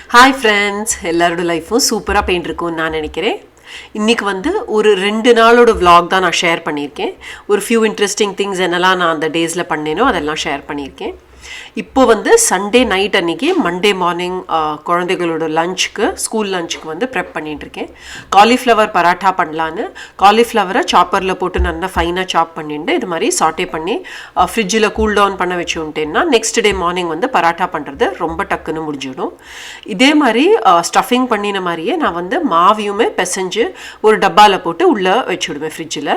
Hi friends, எல்லாரோட லைஃப்பும் சூப்பராக போயிட்டுருக்கும்னு நான் நினைக்கிறேன். இன்றைக்கி வந்து ஒரு 2 நாளோட vlog தான் நான் ஷேர் பண்ணியிருக்கேன். ஒரு ஃபியூ இன்ட்ரெஸ்டிங் திங்ஸ் என்னெல்லாம் நான் அந்த டேஸில் பண்ணேனோ அதெல்லாம் ஷேர் பண்ணியிருக்கேன். இப்போ வந்து சண்டே நைட் அன்றைக்கி மண்டே மார்னிங் குழந்தைகளோட லஞ்சுக்கு ஸ்கூல் லஞ்சுக்கு வந்து ப்ரெப் பண்ணிகிட்ருக்கேன். காலிஃப்ளவர் பராட்டா பண்ணலான்னு காலிஃப்ளவரை சாப்பரில் போட்டு நல்லா ஃபைனாக சாப் பண்ணிட்டு இது மாதிரி சாட்டே பண்ணி ஃப்ரிட்ஜில் கூல் டவுன் பண்ண வச்சு விட்டேன்னா நெக்ஸ்ட் டே மார்னிங் வந்து பராட்டா பண்ணுறது ரொம்ப டக்குன்னு முடிஞ்சிடும். இதே மாதிரி ஸ்டஃபிங் பண்ணின மாதிரியே நான் வந்து மாவையுமே பிசைஞ்சு ஒரு டப்பாவில் போட்டு உள்ளே வச்சுவிடுவேன் ஃப்ரிட்ஜில்.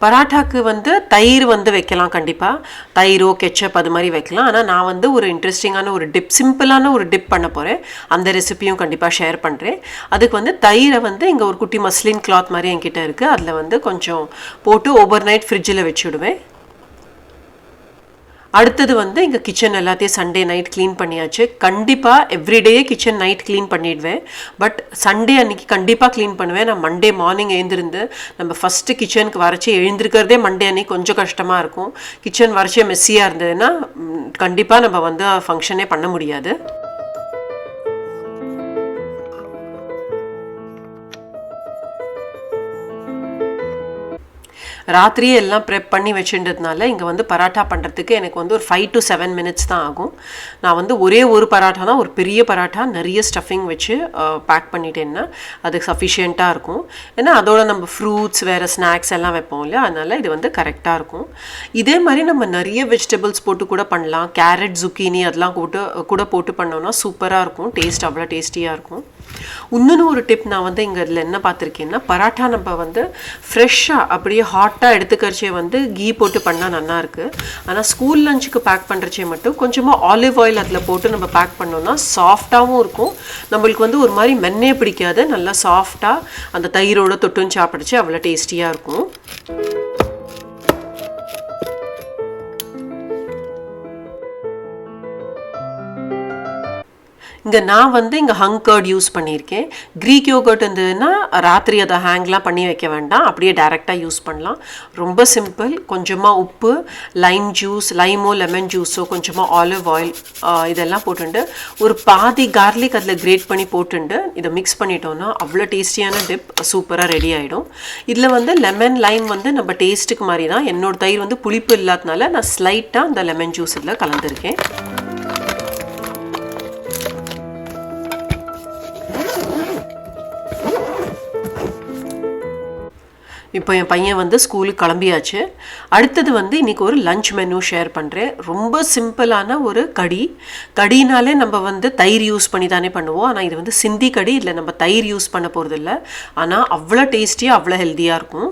பராட்டாக்கு வந்து தயிர் வந்து வைக்கலாம், கண்டிப்பாக தயிரோ கெச்சப் அது மாதிரி வைக்கலாம். ஆனால் நான் வந்து ஒரு இன்ட்ரெஸ்டிங்கான ஒரு டிப், சிம்பிளான ஒரு டிப் பண்ண போகிறேன். அந்த ரெசிப்பியும் கண்டிப்பாக ஷேர் பண்ணுறேன். அதுக்கு வந்து தயிரை வந்து இங்கே ஒரு குட்டி மஸ்லின் கிளாத் மாதிரி என்கிட்ட இருக்குது, அதில் வந்து கொஞ்சம் போட்டு ஓவர் நைட் ஃப்ரிட்ஜில் வச்சுவிடுவேன். அடுத்தது வந்து இங்கே கிச்சன் எல்லாத்தையும் சண்டே நைட் க்ளீன் பண்ணியாச்சு. கண்டிப்பாக எவ்ரிடே கிச்சன் நைட் க்ளீன் பண்ணிவிடுவேன். பட் சண்டே அன்றைக்கி கண்டிப்பாக க்ளீன் பண்ணுவேன். நான் மண்டே மார்னிங் எழுந்திருந்து நம்ம ஃபஸ்ட்டு கிச்சனுக்கு வரைச்சி எழுந்திருக்கிறதே மண்டே அன்றைக்கி கொஞ்சம் கஷ்டமாக இருக்கும். கிச்சன் வரைச்சி மெஸ்ஸியாக இருந்ததுன்னா கண்டிப்பாக நம்ம வந்து ஃபங்க்ஷனே பண்ண முடியாது. ராத்திரியே எல்லாம் ப்ரெப் பண்ணி வச்சுன்றதுனால இங்கே வந்து பராட்டா பண்ணுறதுக்கு எனக்கு வந்து ஒரு 5 to 7 minutes தான் ஆகும். நான் வந்து ஒரே ஒரு பராட்டா தான், ஒரு பெரிய பராட்டா நிறைய ஸ்டஃபிங் வச்சு பேக் பண்ணிட்டேன்னா அது சஃபிஷியண்ட்டாக இருக்கும். ஏன்னா அதோட நம்ம ஃப்ரூட்ஸ் வேறு ஸ்நாக்ஸ் எல்லாம் வைப்போம் இல்லையா, அதனால் இது வந்து கரெக்டாக இருக்கும். இதே மாதிரி நம்ம நிறைய வெஜிடபிள்ஸ் போட்டு கூட பண்ணலாம். கேரட், zucchini அதெல்லாம் போட்டு பண்ணோன்னா சூப்பராக இருக்கும். டேஸ்ட் அவ்வளோ டேஸ்டியாக இருக்கும். இன்னொன்று ஒரு டிப் நான் வந்து இங்கே இதில் என்ன பார்த்துருக்கேன்னா, பராட்டா நம்ம வந்து ஃப்ரெஷ்ஷாக அப்படியே ஹாட்டாக எடுத்துக்கிறச்சே வந்து கீ போட்டு பண்ணால் நல்லாயிருக்கு. ஆனால் ஸ்கூல் லஞ்சுக்கு பேக் பண்ணுறச்சே மட்டும் கொஞ்சமாக ஆலிவ் ஆயில் அதில் போட்டு நம்ம பேக் பண்ணோன்னா சாஃப்டாகவும் இருக்கும். நம்மளுக்கு வந்து ஒரு மாதிரி மென்னே பிடிக்காது, நல்லா சாஃப்டாக அந்த தயிரோட தொட்டுன்னு சாப்பிடுச்சு அவ்வளோ டேஸ்டியாக இருக்கும். இங்கே நான் வந்து இங்கே ஹங் கர்ட் யூஸ் பண்ணியிருக்கேன். க்ரீக் யோகர்ட் இருந்ததுன்னா ராத்திரி அதை ஹேங்லாம் பண்ணி வைக்க வேண்டாம், அப்படியே டைரெக்டாக யூஸ் பண்ணலாம். ரொம்ப சிம்பிள். கொஞ்சமாக உப்பு, லைம் ஜூஸ், லைமோ லெமன் ஜூஸோ, கொஞ்சமாக ஆலிவ் ஆயில் இதெல்லாம் போட்டுண்டு ஒரு பாதி கார்லிக் அதில் கிரேட் பண்ணி போட்டுண்டு இதை மிக்ஸ் பண்ணிட்டோன்னா அவ்வளோ டேஸ்டியான டிப் சூப்பராக ரெடி ஆகிடும். இதில் வந்து லெமன் லைம் வந்து நம்ம டேஸ்ட்டுக்கு மாதிரி தான். என்னோடய தயிர் வந்து புளிப்பு இல்லாதனால நான் ஸ்லைட்டாக அந்த லெமன் ஜூஸ் இதில் கலந்துருக்கேன். இப்போ என் பையன் வந்து ஸ்கூலுக்கு கிளம்பியாச்சு. அடுத்தது வந்து இன்றைக்கி ஒரு லஞ்ச் மெனு ஷேர் பண்ணுறேன். ரொம்ப சிம்பிளான ஒரு கடினாலே நம்ம வந்து தயிர் யூஸ் பண்ணி தானே பண்ணுவோம். ஆனால் இது வந்து சிந்தி கடி, இல்லை நம்ம தயிர் யூஸ் பண்ண போகிறதில்ல. ஆனால் அவ்வளோ டேஸ்டியாக அவ்வளோ ஹெல்த்தியாக இருக்கும்.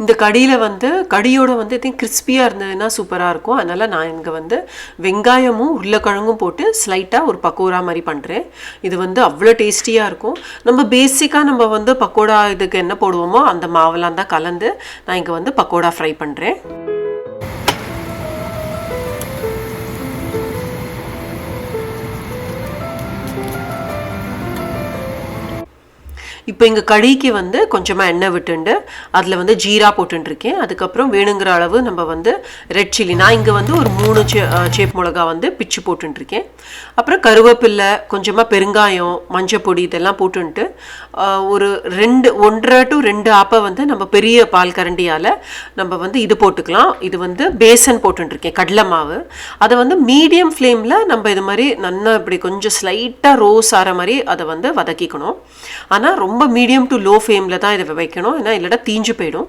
இந்த கடியில் வந்து கடியோட வந்து எதையும் கிறிஸ்பியாக இருந்ததுன்னா சூப்பராக இருக்கும். அதனால் நான் இங்கே வந்து வெங்காயமும் உருளைக்கிழங்கும் போட்டு ஸ்லைட்டாக ஒரு பக்கோடா மாதிரி பண்ணுறேன். இது வந்து அவ்வளோ டேஸ்டியாக இருக்கும். நம்ம பேசிக்காக நம்ம வந்து பக்கோடா இதுக்கு என்ன போடுவோமோ அந்த மாவெல்லாம் தான் கலந்து நான் இங்கே வந்து பக்கோடா ஃப்ரை பண்ணுறேன். இப்போ இங்கே கடிக்கு வந்து கொஞ்சமாக எண்ணெய் விட்டுண்டு அதில் வந்து ஜீரா போட்டுருக்கேன். அதுக்கப்புறம் வேணுங்கிற அளவு நம்ம வந்து ரெட் சில்லி, நான் இங்கே வந்து ஒரு 3 சேப் மிளகா வந்து பிச்சு போட்டுருக்கேன். அப்புறம் கருவேப்பில்லை, கொஞ்சமாக பெருங்காயம், மஞ்சள் பொடி இதெல்லாம் போட்டுன்ட்டு ஒரு 1.5 to 2 ஆப்பை வந்து நம்ம பெரிய பால் கரண்டியால் நம்ம வந்து இது போட்டுக்கலாம். இது வந்து பேசன் போட்டுருக்கேன், கடலை மாவு. அதை வந்து மீடியம் ஃப்ளேமில் நம்ம இது மாதிரி நல்லா இப்படி கொஞ்சம் ஸ்லைட்டாக ரோஸ் ஆகிற மாதிரி அதை வந்து வதக்கிக்கணும். ஆனால் ரொம்ப மீடியம் டு லோ ஃப்ளேமில் தான் இதை வைக்கணும், ஏன்னா இல்லைனா தீஞ்சு போயிடும்.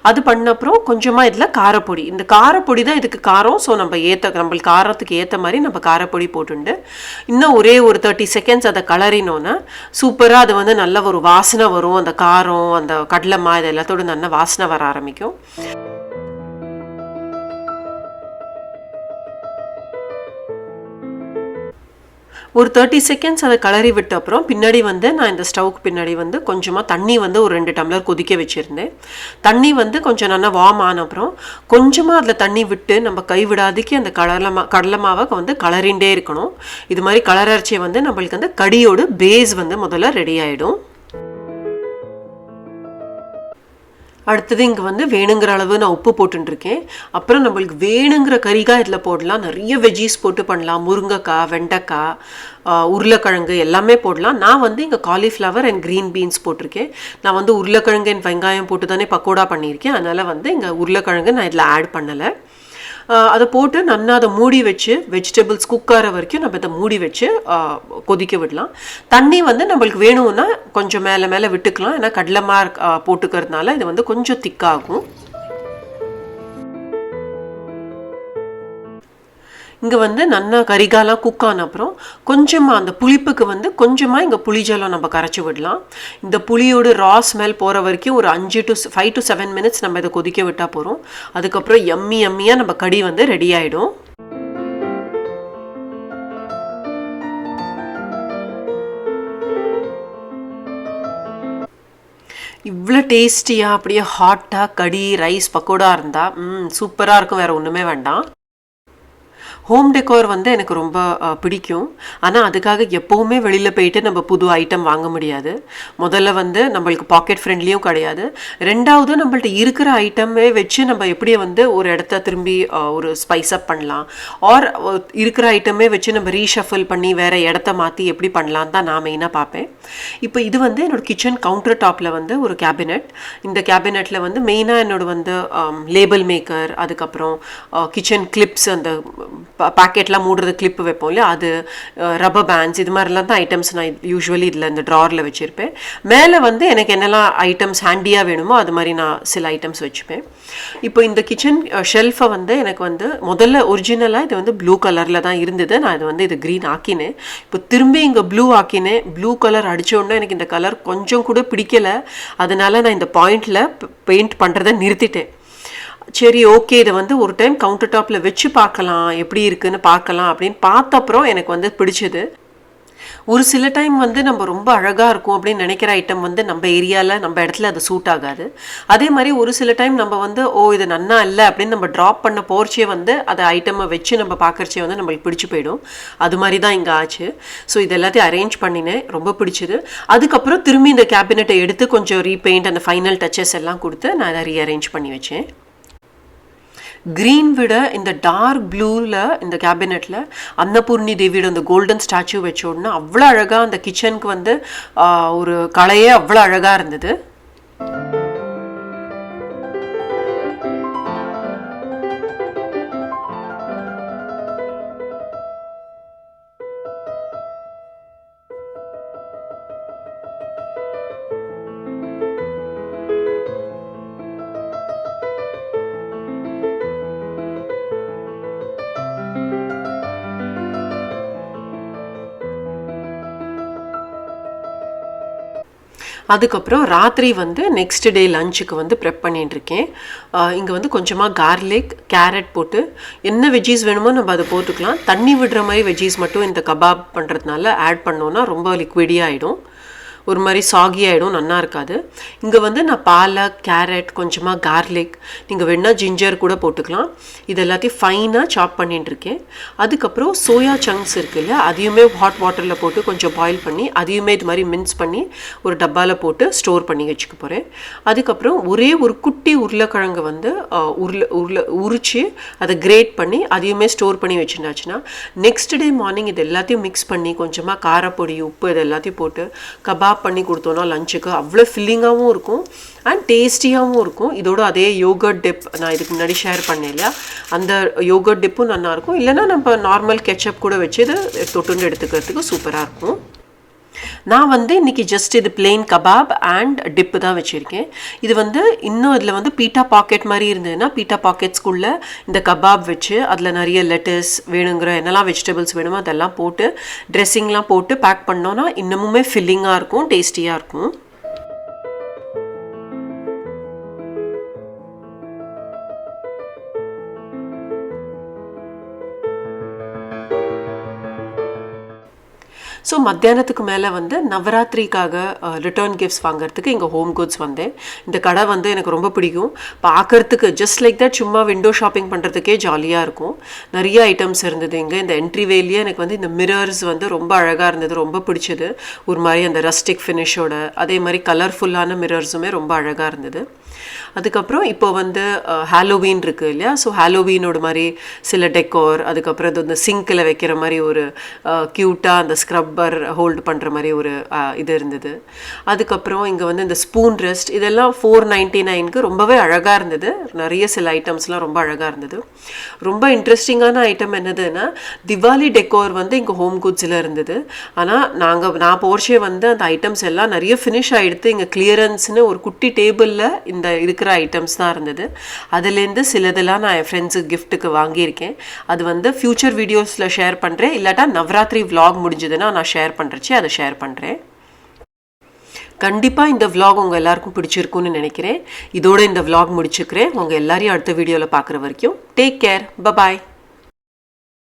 அது பண்ண அப்புறம் கொஞ்சமாக இதில் காரப்பொடி, இந்த காரப்பொடி தான் இதுக்கு காரம். ஸோ நம்மளுக்கு காரத்துக்கு ஏற்ற மாதிரி நம்ம காரப்பொடி போட்டுண்டு இன்னும் ஒரே ஒரு 30 seconds அதை கலரினோன்னா சூப்பராக அது வந்து நல்ல ஒரு வாசனை வரும். அந்த காரம், அந்த கடலைமா இது எல்லாத்தோட நல்ல வாசனை வர ஆரம்பிக்கும். ஒரு 30 seconds அதை கலரி விட்ட அப்புறம் பின்னாடி வந்து நான் இந்த ஸ்டவ்க்கு பின்னாடி வந்து கொஞ்சமாக தண்ணி வந்து ஒரு 2 டம்ளர் கொதிக்க வச்சுருந்தேன். தண்ணி வந்து கொஞ்சம் நல்லா வார்ம் ஆன அப்புறம் கொஞ்சமாக அதில் தண்ணி விட்டு நம்ம கைவிடாதுக்கு அந்த கடலை மாவை வந்து கலரிண்டே இருக்கணும். இது மாதிரி கலரரிச்சியை வந்து நம்மளுக்கு அந்த கடியோட பேஸ் வந்து முதல்ல ரெடி ஆகிடும். அடுத்தது இங்கே வந்து வேணுங்கிற அளவு நான் உப்பு போட்டுருக்கேன். அப்புறம் நம்மளுக்கு வேணுங்கிற கறிகாய் இதில் போடலாம். நிறைய வெஜ்ஜீஸ் போட்டு பண்ணலாம். முருங்கைக்காய், வெண்டைக்காய், உருளைக்கிழங்கு எல்லாமே போடலாம். நான் வந்து இங்கே காலிஃப்ளவர் அண்ட் க்ரீன் பீன்ஸ் போட்டிருக்கேன். நான் வந்து உருளைக்கிழங்கு அண்ட் வெங்காயம் போட்டு தானே பக்கோடா பண்ணியிருக்கேன். அதனால் வந்து இங்கே உருளைக்கிழங்கு நான் இதில் ஆட் பண்ணலை. அதை போட்டு நல்லா அதை மூடி வச்சு வெஜிடபிள்ஸ் குக் ஆகிற வரைக்கும் நம்ம இதை மூடி வச்சு கொதிக்க விடலாம். தண்ணி வந்து நம்மளுக்கு வேணும்னா கொஞ்சம் மேலே மேலே விட்டுக்கலாம். ஏன்னா கடலைமா போட்டுக்கிறதுனால இது வந்து கொஞ்சம் திக்காகும். இங்கே வந்து நல்லா கறிகாலாம் குக் ஆன அப்புறம் கொஞ்சமாக அந்த புளிப்புக்கு வந்து கொஞ்சமாக இங்கே புளிஜலம் நம்ம கரைச்சி விடலாம். இந்த புளியோட ரா ஸ்மெல் போகிற வரைக்கும் ஒரு 5 to 7 மினிட்ஸ் நம்ம இதை கொதிக்க விட்டால் போகிறோம். அதுக்கப்புறம் எம்மியாக நம்ம கறி வந்து ரெடி ஆகிடும். இவ்வளோ டேஸ்டியாக அப்படியே ஹாட்டாக கறி ரைஸ் பக்கோடா இருந்தால் சூப்பராக இருக்கும். வேறு ஒன்றுமே வேண்டாம். ஹோம் டெக்கோர் வந்து எனக்கு ரொம்ப பிடிக்கும். ஆனால் அதுக்காக எப்போவுமே வெளியில் போயிட்டு நம்ம புது ஐட்டம் வாங்க முடியாது. முதல்ல வந்து நம்மளுக்கு பாக்கெட் ஃப்ரெண்ட்லியும் கிடையாது. ரெண்டாவது நம்மள்ட்ட இருக்கிற ஐட்டமே வச்சு நம்ம எப்படி வந்து ஒரு இடத்த திரும்பி ஒரு ஸ்பைஸ் அப் பண்ணலாம், ஆர் இருக்கிற ஐட்டமே வச்சு நம்ம ரீஷஃபில் பண்ணி வேறு இடத்த மாற்றி எப்படி பண்ணலாம் தான் நான் மெயினாக பார்ப்பேன். இப்போ இது வந்து என்னோடய கிச்சன் கவுண்டர் டாப்பில் வந்து ஒரு கேபினெட். இந்த கேபினெட்டில் வந்து மெயினாக என்னோட வந்து லேபிள் மேக்கர், அதுக்கப்புறம் கிச்சன் கிளிப்ஸ், அந்த பேக்கெட்லாம் மூடுறது கிளிப்பு வைப்போம் இல்லையா, அது ரப்பர் பேண்ட்ஸ், இது மாதிரிலாம் தான் ஐட்டம்ஸ் நான் யூஸ்வலி இதில் இந்த ட்ராரில் வச்சுருப்பேன். மேலே வந்து எனக்கு என்னெல்லாம் ஐட்டம்ஸ் ஹேண்டியாக வேணுமோ அது மாதிரி நான் சில ஐட்டம்ஸ் வச்சுப்பேன். இப்போ இந்த கிச்சன் ஷெல்ஃபை வந்து எனக்கு வந்து முதல்ல ஒரிஜினலாக இது வந்து ப்ளூ கலரில் தான் இருந்தது. நான் இது வந்து இது க்ரீன் ஆக்கினேன். இப்போ திரும்பி இங்கே ப்ளூ ஆக்கினேன். ப்ளூ கலர் அடித்தோடனே எனக்கு இந்த கலர் கொஞ்சம் கூட பிடிக்கலை. அதனால் நான் இந்த பாயிண்டில் பெயிண்ட் பண்ணுறதை நிறுத்திட்டேன். சரி, ஓகே, இதை வந்து ஒரு டைம் கவுண்டர் டாப்பில் வச்சு பார்க்கலாம், எப்படி இருக்குன்னு பார்க்கலாம் அப்படின்னு பார்த்தப்பறம் எனக்கு வந்து பிடிச்சது. ஒரு சில டைம் வந்து நம்ம ரொம்ப அழகாக இருக்கும் அப்படின்னு நினைக்கிற ஐட்டம் வந்து நம்ம ஏரியாவில் நம்ம இடத்துல அது சூட் ஆகாது. அதே மாதிரி ஒரு சில டைம் நம்ம வந்து இது நன்னா இல்லை அப்படின்னு நம்ம ட்ராப் பண்ண போர்ச்சே வந்து அதை ஐட்டமை வச்சு நம்ம பார்க்குறச்சே வந்து நம்மளுக்கு பிடிச்சி போயிடும். அது மாதிரி தான் இங்கே ஆச்சு. ஸோ இது எல்லாத்தையும் அரேஞ்ச் பண்ணினேன், ரொம்ப பிடிச்சிது. அதுக்கப்புறம் திரும்பி இந்த கேபினெட்டை எடுத்து கொஞ்சம் ரீபெயிண்ட், அந்த ஃபைனல் டச்சஸ் எல்லாம் கொடுத்து நான் அதை ரீஅரேஞ்ச் பண்ணி வச்சேன். க்ரீன் விட இந்த டார்க் ப்ளூவில் இந்த கேபினெட்டில் அன்னபூர்ணி தேவியோட அந்த கோல்டன் ஸ்டாச்சு வச்சோன்னா அவ்வளோ அழகாக அந்த கிச்சனுக்கு வந்து ஒரு கலையே அவ்வளோ அழகாக இருந்தது. அதுக்கப்புறம் ராத்திரி வந்து நெக்ஸ்ட் டே லஞ்சுக்கு வந்து ப்ரெப் பண்ணிட்டுருக்கேன். இங்கே வந்து கொஞ்சமாக கார்லிக், கேரட் போட்டு என்ன வெஜ்ஜீஸ் வேணுமோ நம்ம அதை போட்டுக்கலாம். தண்ணி விடுற மாதிரி வெஜ்ஜீஸ் மட்டும் இந்த கபாப் பண்ணுறதுனால ஆட் பண்ணோன்னா ரொம்ப லிக்விடியாக ஆகிடும், ஒரு மாதிரி சாகி ஆகிடும், நல்லா இருக்காது. இங்கே வந்து நான் பாலக், கேரட், கொஞ்சமாக கார்லிக், நீங்கள் வேணால் ஜிஞ்சர் கூட போட்டுக்கலாம். இது எல்லாத்தையும் ஃபைனாக சாப் பண்ணிட்டுருக்கேன். அதுக்கப்புறம் சோயா சங்க்ஸ் இருக்குது இல்லையா, அதையுமே ஹாட் வாட்டரில் போட்டு கொஞ்சம் பாயில் பண்ணி அதையுமே இது மாதிரி மின்ஸ் பண்ணி ஒரு டப்பாவில் போட்டு ஸ்டோர் பண்ணி வச்சுக்க போகிறேன். அதுக்கப்புறம் ஒரே ஒரு குட்டி உருளைக்கிழங்கு வந்து உரித்து அதை கிரேட் பண்ணி அதையுமே ஸ்டோர் பண்ணி வச்சுருந்தாச்சுன்னா நெக்ஸ்ட் டே மார்னிங் இது எல்லாத்தையும் மிக்ஸ் பண்ணி கொஞ்சமாக காரப்பொடி, உப்பு இது எல்லாத்தையும் போட்டு கபாப் பண்ணி கொடுத்தோன்னா லஞ்சுக்கு அவ்வளோ ஃபில்லிங்காகவும் இருக்கும் அண்ட் டேஸ்டியாகவும் இருக்கும். இதோட அதே யோகர்ட் டிப் நான் இதுக்கு முன்னாடி ஷேர் பண்ணேன் இல்லையா, அந்த யோகர்ட் டிப்பும் நல்லாயிருக்கும். இல்லைனா நம்ம நார்மல் கெச்சப் கூட வச்சு இதை தொட்டுண்டு எடுத்துக்கிறதுக்கு சூப்பராக இருக்கும். நான் வந்து இன்றைக்கி ஜஸ்ட் இது பிளெயின் கபாப் அண்ட் டிப்பு தான் வச்சுருக்கேன். இது வந்து இன்னும் இதில் வந்து பீட்டா பாக்கெட் மாதிரி இருந்ததுன்னா பீட்டா பாக்கெட்ஸ்குள்ளே இந்த கபாப் வச்சு அதில் நிறைய லெட்டஸ் வேணுங்கிற என்னெல்லாம் வெஜிடபிள்ஸ் வேணுமோ அதெல்லாம் போட்டு ட்ரெஸ்ஸிங்லாம் போட்டு பேக் பண்ணோன்னா இன்னமுமே ஃபில்லிங்காக இருக்கும், டேஸ்டியாக இருக்கும். ஸோ மத்தியானத்துக்கு மேலே வந்து நவராத்திரிக்காக ரிட்டர்ன் கிஃப்ட்ஸ் வாங்குறதுக்கு இங்கே ஹோம் குட்ஸ் வந்தேன். இந்த கடை வந்து எனக்கு ரொம்ப பிடிக்கும். பார்க்குறதுக்கு ஜஸ்ட் லைக் தட் சும்மா விண்டோ ஷாப்பிங் பண்ணுறதுக்கே ஜாலியாக இருக்கும். நிறைய ஐட்டம்ஸ் இருந்தது இங்கே. இந்த என்ட்ரிவேலேயே எனக்கு வந்து இந்த மிரர்ஸ் வந்து ரொம்ப அழகாக இருந்தது, ரொம்ப பிடிச்சது. ஒரு மாதிரி அந்த ரஸ்டிக் ஃபினிஷோட, அதே மாதிரி கலர்ஃபுல்லான மிரர்ஸுமே ரொம்ப அழகாக இருந்தது. அதுக்கப்புறம் இப்போ வந்து ஹாலோவீன் இருக்குது இல்லையா, ஸோ ஹாலோவீனோட மாதிரி சில டெக்கோர், அதுக்கப்புறம் இது வந்து சிங்கில் வைக்கிற மாதிரி ஒரு க்யூட்டாக அந்த ஸ்க்ரப்பர் ஹோல்டு பண்ணுற மாதிரி ஒரு இது இருந்தது. அதுக்கப்புறம் இங்கே வந்து இந்த ஸ்பூன் ரெஸ்ட், இதெல்லாம் 499க்கு ரொம்பவே அழகாக இருந்தது. நிறைய சில ஐட்டம்ஸ்லாம் ரொம்ப அழகாக இருந்தது. ரொம்ப இன்ட்ரெஸ்டிங்கான ஐட்டம் என்னதுன்னா, திவாலி டெக்கோர் வந்து இங்கே ஹோம் குட்ஸில் இருந்தது. ஆனால் நான் போர்ஷே வந்து அந்த ஐட்டம்ஸ் எல்லாம் நிறைய ஃபினிஷ் ஆகிடுத்து. இங்கே கிளியரன்ஸ்னு ஒரு குட்டி டேபிளில் இந்த இருக்கிற ஐட்டம்ஸ் தான் இருந்தது. அதுலேருந்து சிலதெல்லாம் நான் என் ஃப்ரெண்ட்ஸுக்கு கிஃப்ட்டுக்கு வாங்கியிருக்கேன். அது வந்து ஃப்யூச்சர் வீடியோஸில் ஷேர் பண்ணுறேன், இல்லாட்டா நவராத்திரி vlog முடிஞ்சதுன்னா நான் ஷேர் பண்ணுறச்சு அதை ஷேர் பண்ணுறேன். கண்டிப்பாக இந்த vlog உங்கள் எல்லாருக்கும் பிடிச்சிருக்குன்னு நினைக்கிறேன். இதோட இந்த vlog முடிச்சுக்கிறேன். உங்கள் எல்லாரையும் அடுத்த வீடியோவில் பார்க்குற வரைக்கும் டேக் கேர், பபாய்.